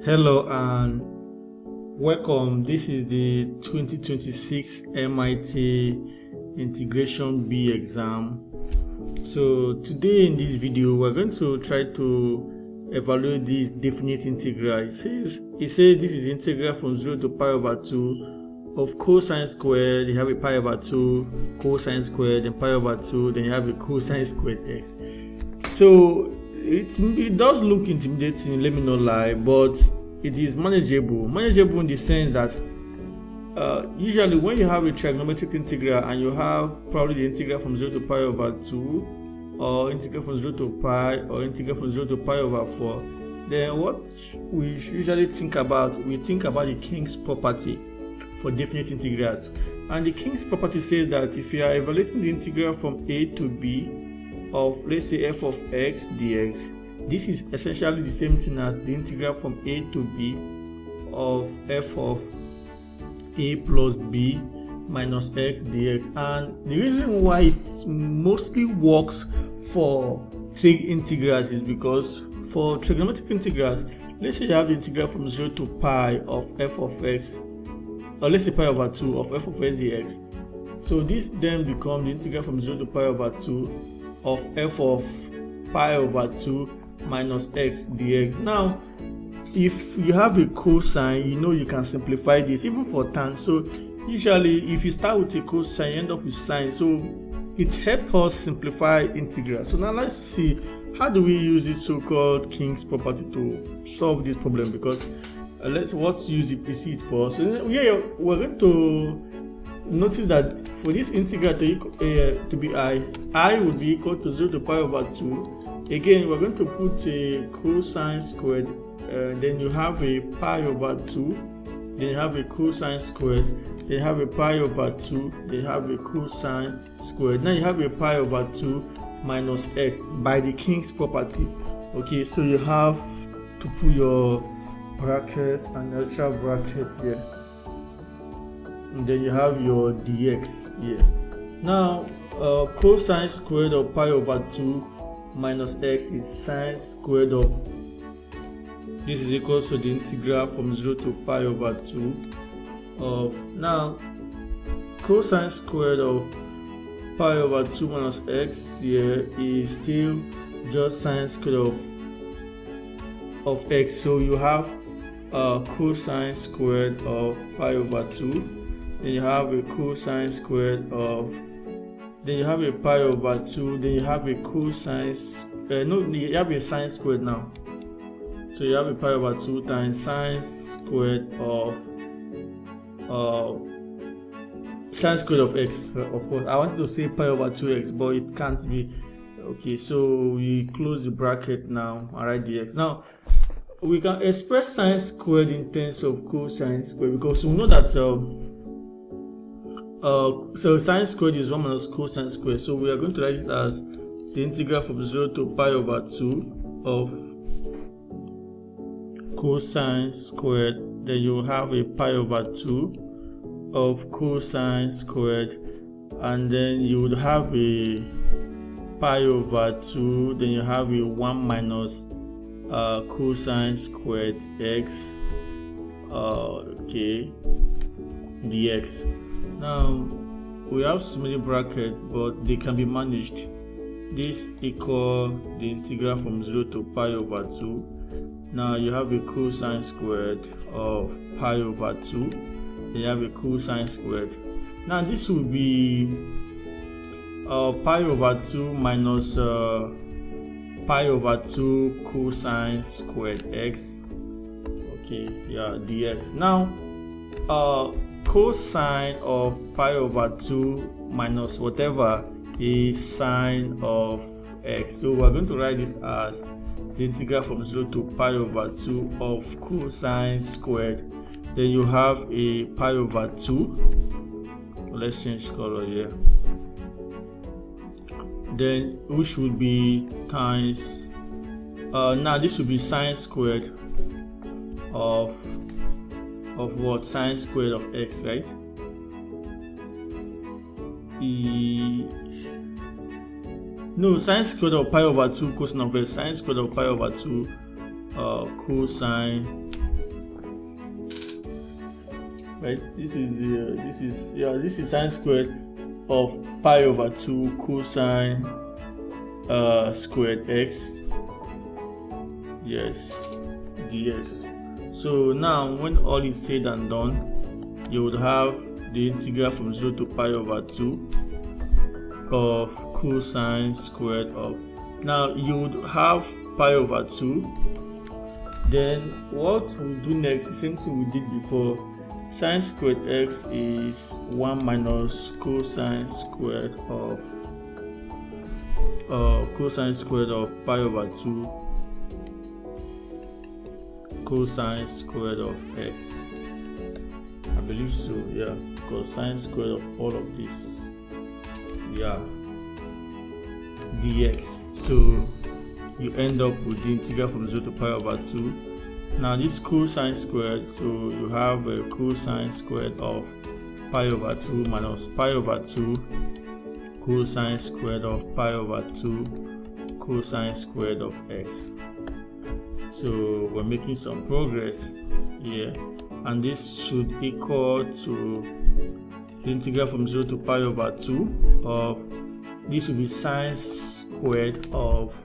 Hello and welcome. This is the 2026 MIT Integration B exam. So today in this video we're going to try to evaluate this definite integral. It says this is integral from 0 to pi over 2 of cosine squared. You have a pi over 2 cosine squared, then pi over 2, then you have a cosine squared x. So it does look intimidating, let me not lie, but it is manageable in the sense that usually when you have a trigonometric integral and you have probably the integral from 0 to pi over 2 or integral from 0 to pi or integral from 0 to pi over 4, then what we usually think about, the King's property for definite integrals. And the King's property says that if you are evaluating the integral from a to b of, let's say, f of x dx, this is essentially the same thing as the integral from a to b of f of a plus b minus x dx. And the reason why it mostly works for trig integrals is because for trigonometric integrals, let's say you have the integral from 0 to pi of f of x, or let's say pi over 2 of f of x dx. So this then becomes the integral from 0 to pi over 2 of f of pi over 2 minus x dx. Now if you have a cosine, you can simplify this even for tan. So usually if you start with a cosine, you end up with sine. So it helps us simplify integrals. So now let's see, how do we use this so-called King's property to solve this problem? Because let's use it for us. So yeah, we're going to notice that for this integral to be I would be equal to 0 to pi over 2. Again, we're going to put a cosine squared, then you have a pi over 2, then you have a cosine squared, then you have a pi over 2, then you have a cosine squared. Now you have a pi over 2 minus x by the King's property. Okay, so you have to put your brackets and extra brackets here. And then you have your dx here. Now cosine squared of pi over 2 minus x is sine squared of, this is equal to the integral from 0 to pi over 2 of, now cosine squared of pi over 2 minus x here is still just sine squared of x. So you have cosine squared of pi over 2, then you have a cosine squared of, then you have a pi over 2, then you have a cosine, you have a sine squared now. So you have a pi over 2 times sine squared of x. Of course, I wanted to say pi over 2x, but it can't be. Okay, so we close the bracket now and write the x. Now we can express sine squared in terms of cosine squared, because we know that so sine squared is 1 minus cosine squared. So we are going to write this as the integral from 0 to pi over 2 of cosine squared, then you have a pi over 2 of cosine squared, and then you would have a pi over 2, then you have a 1 minus cosine squared x dx. Now we have so many brackets, but they can be managed. This equal the integral from 0 to pi over 2. Now you have a cosine squared of pi over 2, then you have a cosine squared. Now this will be pi over 2 minus pi over 2 cosine squared x, dx. Now cosine of pi over 2 minus whatever is sine of x. So we're going to write this as the integral from 0 to pi over 2 of cosine squared. Then you have a pi over 2. Let's change color here. Then which would be times, now this would be sine squared of what? Sine squared of x, right? No, sine squared of pi over 2 cosine of x, sine squared of pi over 2 cosine right? This is sine squared of pi over 2 cosine squared x, yes, dx. So now when all is said and done, you would have the integral from 0 to pi over 2 of cosine squared of, now you would have pi over 2. Then what we'll do next is the same thing we did before. Sine squared x is 1 minus cosine squared of pi over 2 cosine squared of x. I believe so, yeah, because sine squared of all of this, yeah, dx. So you end up with the integral from 0 to pi over 2. Now this cosine squared, so you have a cosine squared of pi over 2 minus pi over 2 cosine squared of pi over 2 cosine squared of x. So we're making some progress here, and this should equal to the integral from 0 to pi over 2 of, this will be sine squared of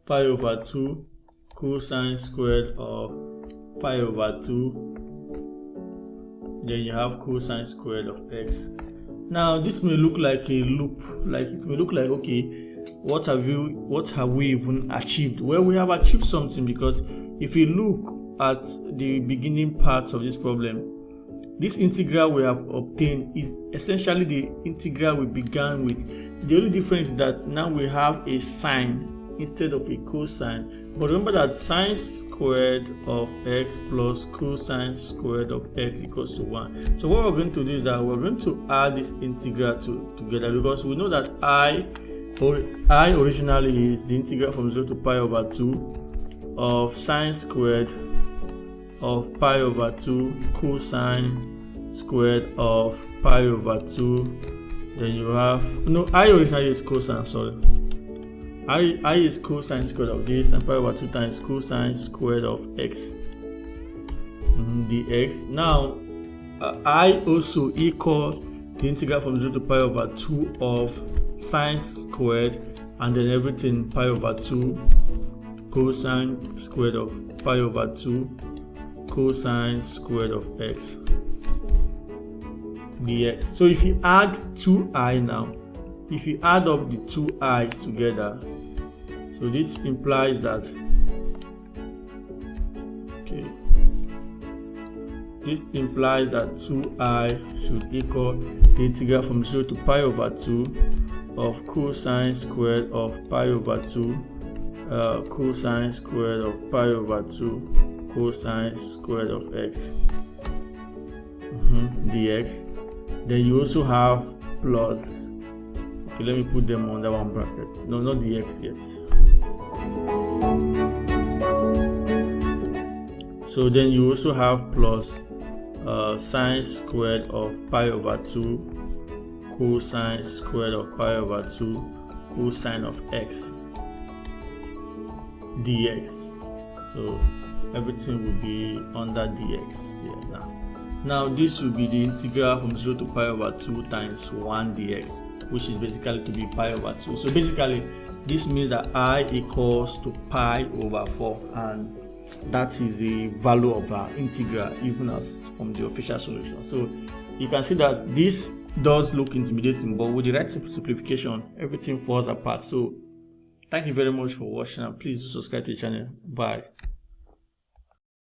pi over 2 cosine squared of pi over 2. Then you have cosine squared of x. Now this may look like a loop, like it may look like, okay, what have we even achieved? Well, we have achieved something, because if you look at the beginning parts of this problem, this integral we have obtained is essentially the integral we began with. The only difference is that now we have a sine instead of a cosine. But remember that sine squared of x plus cosine squared of x equals to 1. So what we're going to do is that we're going to add this integral together, because we know that I originally is the integral from 0 to pi over 2 of sine squared of pi over 2 cosine squared of pi over 2. Then you have, no, I originally is cosine, sorry. I is cosine squared of this, and pi over 2 times cosine squared of x dx. Now I also equal the integral from 0 to pi over 2 of sine squared, and then everything pi over 2 cosine squared of pi over 2 cosine squared of x dx. So if you add 2i now, if you add up the 2 i's together, so this implies that, okay, this implies that 2i should equal the integral from 0 to pi over 2 of cosine squared of pi over 2 cosine squared of pi over 2 cosine squared of x dx. Then you also have plus, okay, let me put them under one bracket, no, not dx yet. So then you also have plus sine squared of pi over 2 cosine squared of pi over 2 cosine of x dx. So everything will be under dx here now. Now this will be the integral from 0 to pi over 2 times 1 dx, which is basically to be pi over 2. So basically this means that I equals to pi over 4, and that is the value of our integral, even as from the official solution. So you can see that this does look intimidating, but with the right simplification, everything falls apart. So thank you very much for watching, and please do subscribe to the channel. Bye.